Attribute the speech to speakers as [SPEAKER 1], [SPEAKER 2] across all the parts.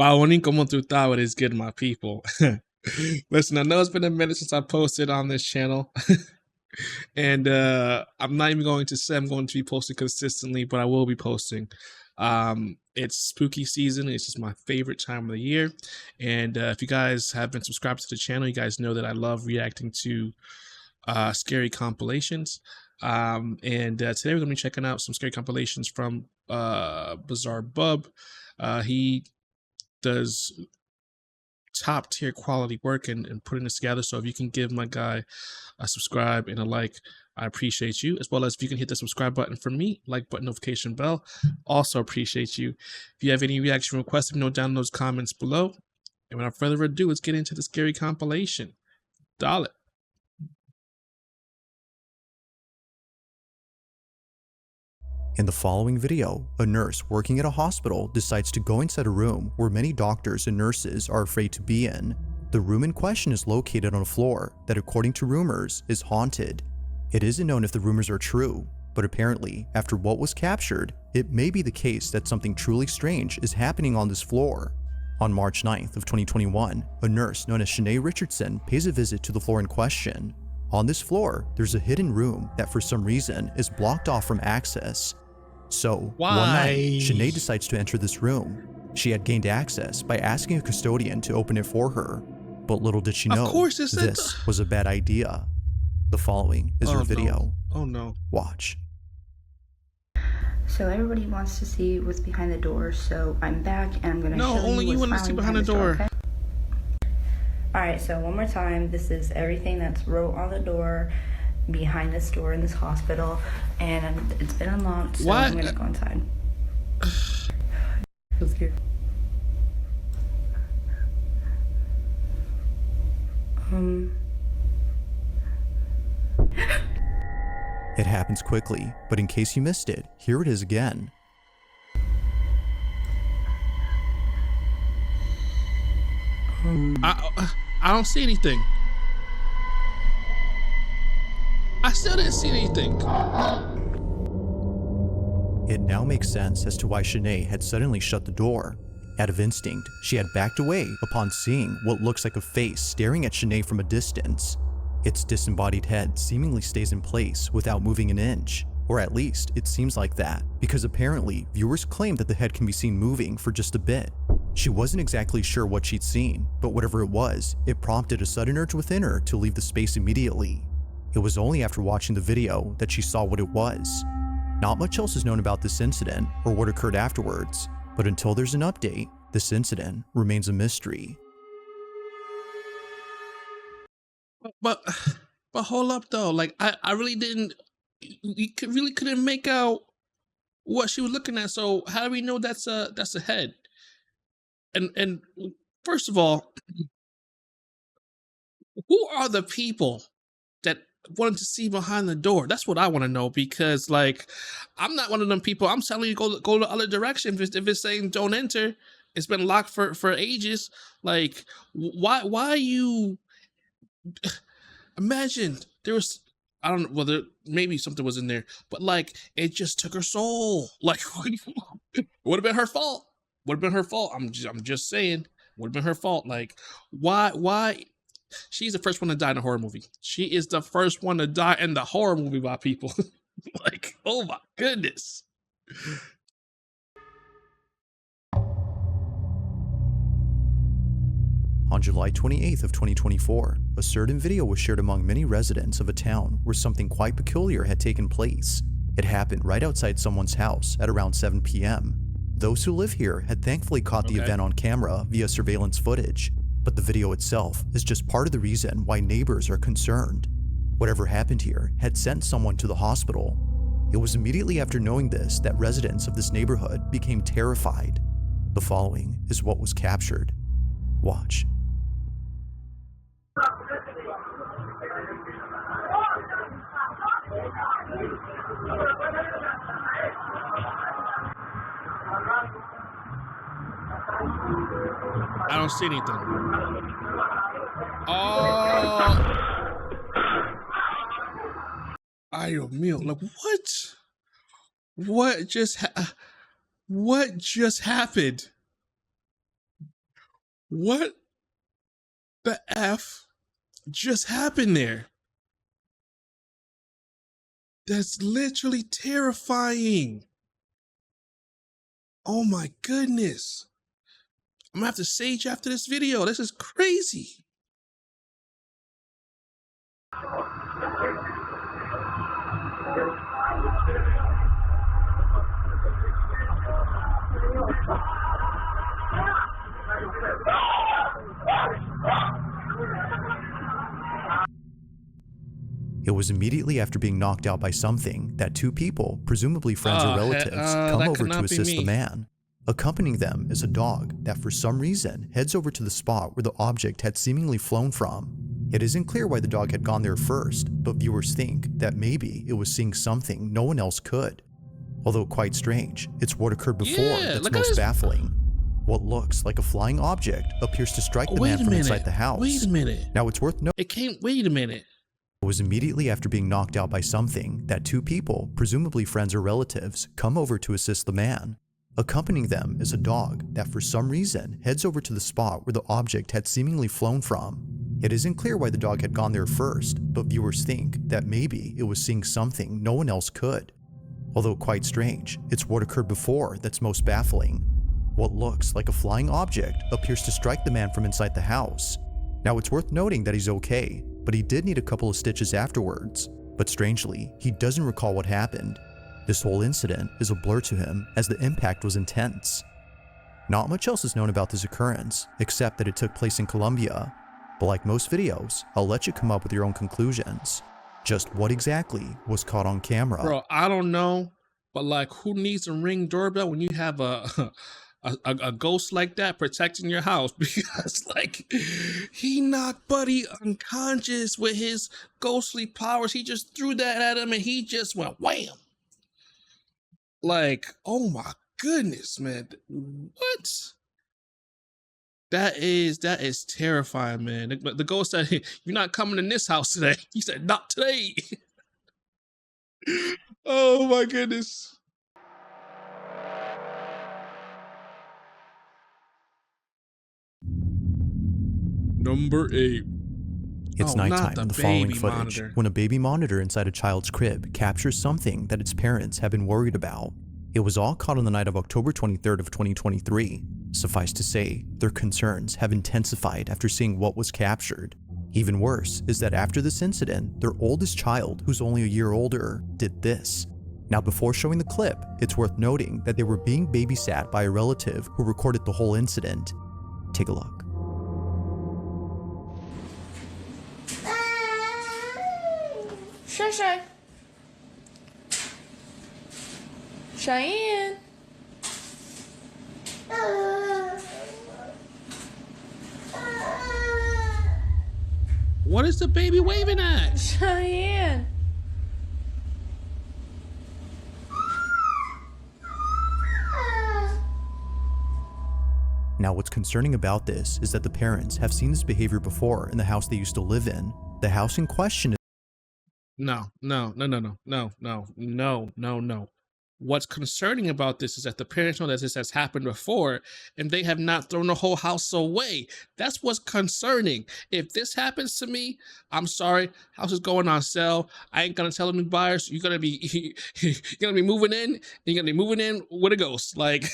[SPEAKER 1] Paoni, como tu estás? What is good, my people? Listen, I know it's been a minute since I posted on this channel. And I'm not even going to say I'm going to be posting consistently, but I will be posting. It's spooky season. It's just my favorite time of the year. And if you guys have been subscribed to the channel, you guys know that I love reacting to scary compilations. And today we're going to be checking out some scary compilations from Bizarre Bub. He does top tier quality work and putting this together. So if you can give my guy a subscribe and a like, I appreciate you. As well as if you can hit the subscribe button for me, like button, notification bell, also appreciate you. If you have any reaction requests, let me know down in those comments below. And without further ado, let's get into the scary compilation. Dollar.
[SPEAKER 2] In the following video, a nurse working at a hospital decides to go inside a room where many doctors and nurses are afraid to be in. The room in question is located on a floor that, according to rumors, is haunted. It isn't known if the rumors are true, but apparently, after what was captured, it may be the case that something truly strange is happening on this floor. On March 9th of 2021, a nurse known as Shanae Richardson pays a visit to the floor in question. On this floor, there's a hidden room that for some reason is blocked off from access. So, one night, Shanae decides to enter this room. She had gained access by asking a custodian to open it for her, but little did she know this was a bad idea. The following is her video.
[SPEAKER 1] Oh no.
[SPEAKER 2] Watch.
[SPEAKER 3] So everybody wants to see what's behind the door, so I'm back and I'm going to show you what's
[SPEAKER 1] only you want to see behind the door.
[SPEAKER 3] Okay? Alright, so one more time, this is everything that's wrote on the door behind this door in this hospital, and it's been unlocked, so I'm gonna go inside. I'm scared.
[SPEAKER 2] It happens quickly, but in case you missed it, here it is again.
[SPEAKER 1] I don't see anything. I still didn't see anything.
[SPEAKER 2] It now makes sense as to why Shanae had suddenly shut the door. Out of instinct, she had backed away upon seeing what looks like a face staring at Shanae from a distance. Its disembodied head seemingly stays in place without moving an inch, or at least it seems like that, because apparently viewers claim that the head can be seen moving for just a bit. She wasn't exactly sure what she'd seen, but whatever it was, it prompted a sudden urge within her to leave the space immediately. It was only after watching the video that she saw what it was. Not much else is known about this incident or what occurred afterwards, but until there's an update, this incident remains a mystery.
[SPEAKER 1] But hold up though, like I really didn't, really couldn't make out what she was looking at. So how do we know that's a head? And first of all, who are the people that wanted to see behind the door? That's what I want to know, because like I'm not one of them people. I'm telling you go the other direction. If it's saying don't enter, it's been locked for ages. Like why you imagine there was, I don't know whether maybe something was in there, but like it just took her soul. Like would have been her fault. Would have been her fault. I'm just saying, would have been her fault. Like why? She's the first one to die in a horror movie. She is the first one to die in the horror movie by people. Like, oh my goodness.
[SPEAKER 2] On July 28th of 2024, a certain video was shared among many residents of a town where something quite peculiar had taken place. It happened right outside someone's house at around 7 p.m. Those who live here had thankfully caught the event on camera via surveillance footage, but the video itself is just part of the reason why neighbors are concerned. Whatever happened here had sent someone to the hospital. It was immediately after knowing this that residents of this neighborhood became terrified. The following is what was captured. Watch.
[SPEAKER 1] I don't see anything. Oh, ay, Dios mío! Like what? What just happened? What the F just happened there? That's literally terrifying. Oh my goodness. I'm gonna have to sage after this video. This is crazy.
[SPEAKER 2] It was immediately after being knocked out by something that two people, presumably friends or relatives, come over to assist the man. Accompanying them is a dog that for some reason heads over to the spot where the object had seemingly flown from. It isn't clear why the dog had gone there first, but viewers think that maybe it was seeing something no one else could. Although quite strange, it's what occurred before that's most baffling. What looks like a flying object appears to strike the man from inside the house.
[SPEAKER 1] Wait a minute.
[SPEAKER 2] Now it's worth noting.
[SPEAKER 1] Wait a minute.
[SPEAKER 2] It was immediately after being knocked out by something that two people, presumably friends or relatives, come over to assist the man. Accompanying them is a dog that for some reason heads over to the spot where the object had seemingly flown from. It isn't clear why the dog had gone there first, but viewers think that maybe it was seeing something no one else could. Although quite strange, it's what occurred before that's most baffling. What looks like a flying object appears to strike the man from inside the house. Now it's worth noting that he's okay, but he did need a couple of stitches afterwards. But strangely, he doesn't recall what happened. This whole incident is a blur to him as the impact was intense. Not much else is known about this occurrence, except that it took place in Colombia. But like most videos, I'll let you come up with your own conclusions. Just what exactly was caught on camera?
[SPEAKER 1] Bro, I don't know, but like, who needs a Ring doorbell when you have a ghost like that protecting your house? Because like, he knocked Buddy unconscious with his ghostly powers. He just threw that at him and he just went wham. Like, oh my goodness, man. What? That is terrifying, man. The ghost said, hey, you're not coming in this house today. He said, not today. Oh my goodness. Number 8.
[SPEAKER 2] It's nighttime in the following footage when a baby monitor inside a child's crib captures something that its parents have been worried about. It was all caught on the night of October 23rd of 2023. Suffice to say, their concerns have intensified after seeing what was captured. Even worse is that after this incident, their oldest child, who's only a year older, did this. Now before showing the clip, it's worth noting that they were being babysat by a relative who recorded the whole incident. Take a look.
[SPEAKER 4] Shay. Cheyenne.
[SPEAKER 1] What is the baby waving at?
[SPEAKER 4] Cheyenne.
[SPEAKER 2] Now what's concerning about this is that the parents have seen this behavior before in the house they used to live in. The house in question is
[SPEAKER 1] No. What's concerning about this is that the parents know that this has happened before and they have not thrown the whole house away. That's what's concerning. If this happens to me, I'm sorry, house is going on sale. I ain't gonna tell the new buyers, you're gonna be moving in, and you're gonna be moving in with a ghost. Like,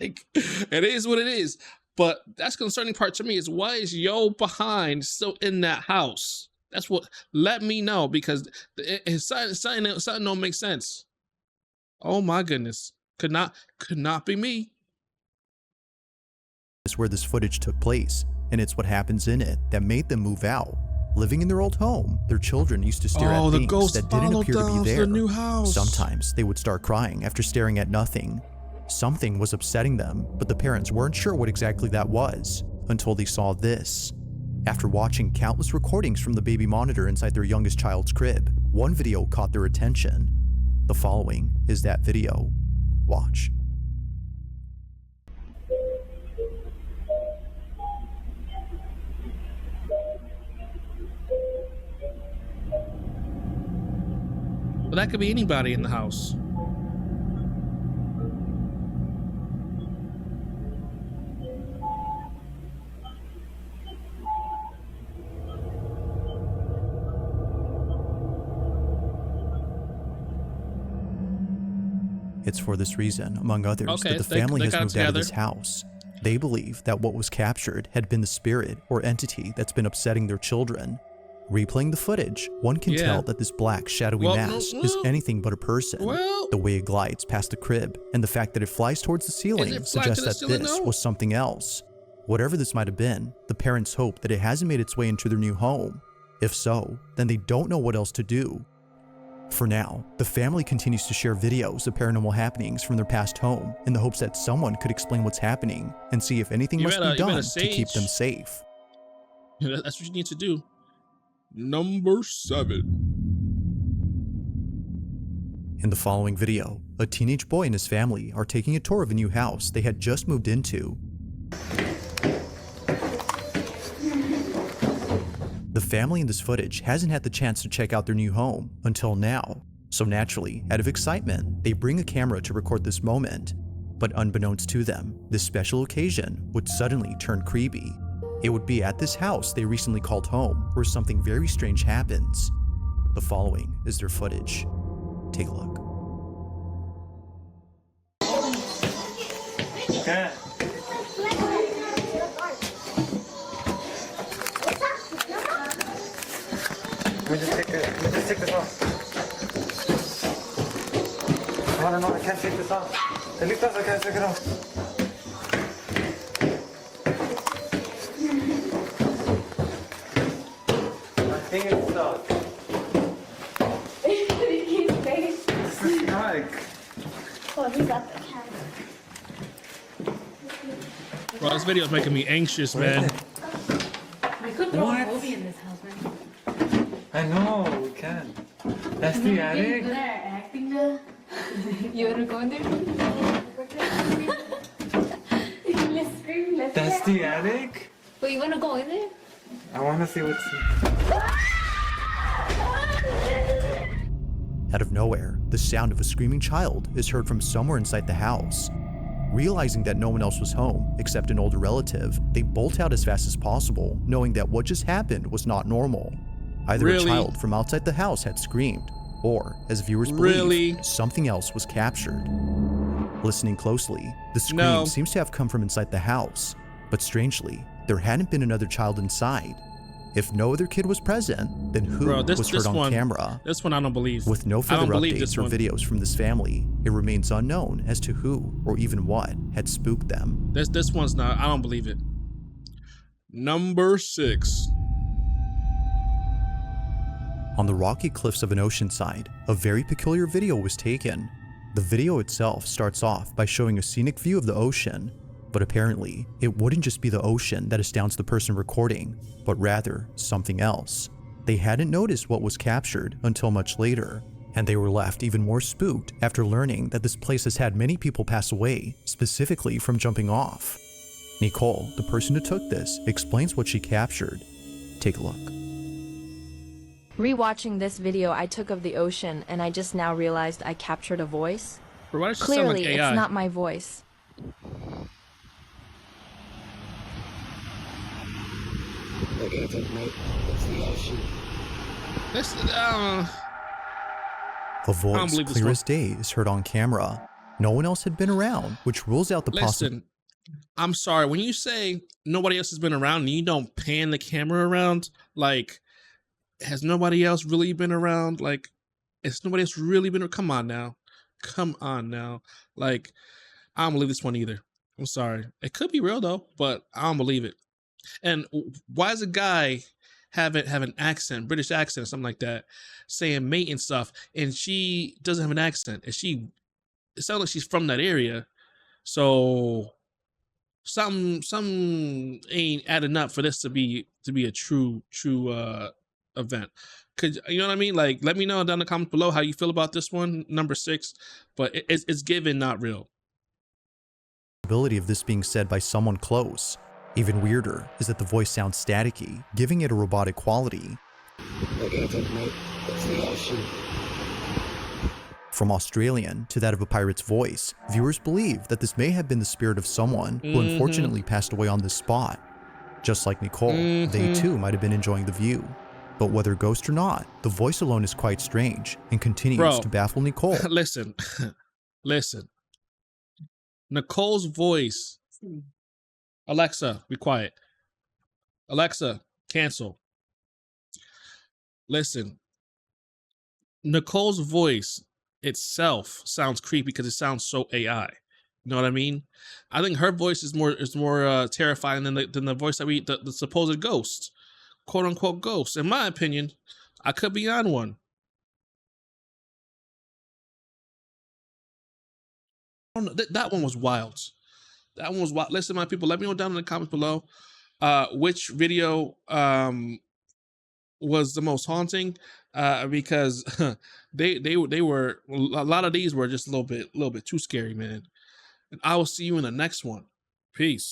[SPEAKER 1] like, it is what it is. But that's concerning part to me is, why is yo behind still in that house? That's what, let me know, because something don't make sense. Oh my goodness. Could not be me.
[SPEAKER 2] Is where this footage took place, and it's what happens in it that made them move out. Living in their old home, their children used to stare at things that didn't appear to be there.
[SPEAKER 1] The new house.
[SPEAKER 2] Sometimes they would start crying after staring at nothing. Something was upsetting them, but the parents weren't sure what exactly that was until they saw this. After watching countless recordings from the baby monitor inside their youngest child's crib, one video caught their attention. The following is that video. Watch.
[SPEAKER 1] But that could be anybody in the house.
[SPEAKER 2] It's for this reason, among others,
[SPEAKER 1] Okay,
[SPEAKER 2] that the family has
[SPEAKER 1] got
[SPEAKER 2] moved out of
[SPEAKER 1] together.
[SPEAKER 2] this house. They believe that what was captured had been the spirit or entity that's been upsetting their children. Replaying the footage, one can tell that this black, shadowy mass is anything but a person. The way it glides past the crib and the fact that it flies towards the ceiling suggests that this was something else. Whatever this might have been, the parents hope that it hasn't made its way into their new home. If so, then they don't know what else to do. For now, the family continues to share videos of paranormal happenings from their past home in the hopes that someone could explain what's happening and see if anything must be done to keep them safe.
[SPEAKER 1] That's what you need to do. Number 7.
[SPEAKER 2] In the following video, a teenage boy and his family are taking a tour of a new house they had just moved into. The family in this footage hasn't had the chance to check out their new home until now, so naturally, out of excitement, they bring a camera to record this moment. But unbeknownst to them, this special occasion would suddenly turn creepy. It would be at this house they recently called home where something very strange happens. The following is their footage. Take a look.
[SPEAKER 4] Okay. Let me just take this off. Oh, no, I can't take this off. I can't take it off. My thing is stuck. This is stuck.
[SPEAKER 5] Oh, he got the camera.
[SPEAKER 1] Bro, this video is making me anxious, man.
[SPEAKER 6] We could throw a movie in this house, man.
[SPEAKER 4] I know, we can. That's the attic?
[SPEAKER 6] Good at acting now. You wanna go in there?
[SPEAKER 5] Let's scream, let's
[SPEAKER 4] That's the attic?
[SPEAKER 6] Wait, you wanna go in there?
[SPEAKER 4] I want to see what's...
[SPEAKER 2] Out of nowhere, the sound of a screaming child is heard from somewhere inside the house. Realizing that no one else was home except an older relative, they bolt out as fast as possible, knowing that what just happened was not normal. Either a child from outside the house had screamed, or, as viewers believe, something else was captured. Listening closely, the scream seems to have come from inside the house, but strangely, there hadn't been another child inside. If no other kid was present, then who was heard on camera?
[SPEAKER 1] This one I don't believe.
[SPEAKER 2] With no further updates or videos from this family, it remains unknown as to who or even what had spooked them.
[SPEAKER 1] This one's not. I don't believe it. Number 6.
[SPEAKER 2] On the rocky cliffs of an ocean side, a very peculiar video was taken. The video itself starts off by showing a scenic view of the ocean, but apparently, it wouldn't just be the ocean that astounds the person recording, but rather something else. They hadn't noticed what was captured until much later, and they were left even more spooked after learning that this place has had many people pass away, specifically from jumping off. Nicole, the person who took this, explains what she captured. Take a look.
[SPEAKER 7] Rewatching this video I took of the ocean, and I just now realized I captured a voice.
[SPEAKER 1] Why does she
[SPEAKER 7] Clearly,
[SPEAKER 1] sound like AI?
[SPEAKER 7] it's not my voice.
[SPEAKER 2] A voice clear as day is heard on camera. No one else had been around, which rules out the possibility.
[SPEAKER 1] I'm sorry, when you say nobody else has been around and you don't pan the camera around, like, has nobody else really been around? Like, has nobody else really been? Come on now. Like, I don't believe this one either. I'm sorry. It could be real though, but I don't believe it. And why does a guy have an accent, British accent, something like that, saying mate and stuff, and she doesn't have an accent, and it sounds like she's from that area, so something ain't adding up for this to be a true event. You know what I mean? Like, let me know down in the comments below how you feel about this one, number 6, but it's given not real.
[SPEAKER 2] Ability of this being said by someone close. Even weirder is that the voice sounds staticky, giving it a robotic quality. From Australian to that of a pirate's voice, viewers believe that this may have been the spirit of someone who unfortunately passed away on this spot. Just like Nicole, they too might have been enjoying the view. But whether ghost or not, the voice alone is quite strange and continues to baffle Nicole.
[SPEAKER 1] Listen, Listen, Nicole's voice. Alexa, be quiet. Alexa, cancel. Listen, Nicole's voice itself sounds creepy because it sounds so AI. You know what I mean? I think her voice is more terrifying than the voice that the supposed ghost, quote unquote ghost. In my opinion, I could be on one. I don't know, that one was wild. That one was wild. Listen, my people, let me know down in the comments below which video was the most haunting, because they were, a lot of these were just a little bit too scary, man. And I will see you in the next one. Peace.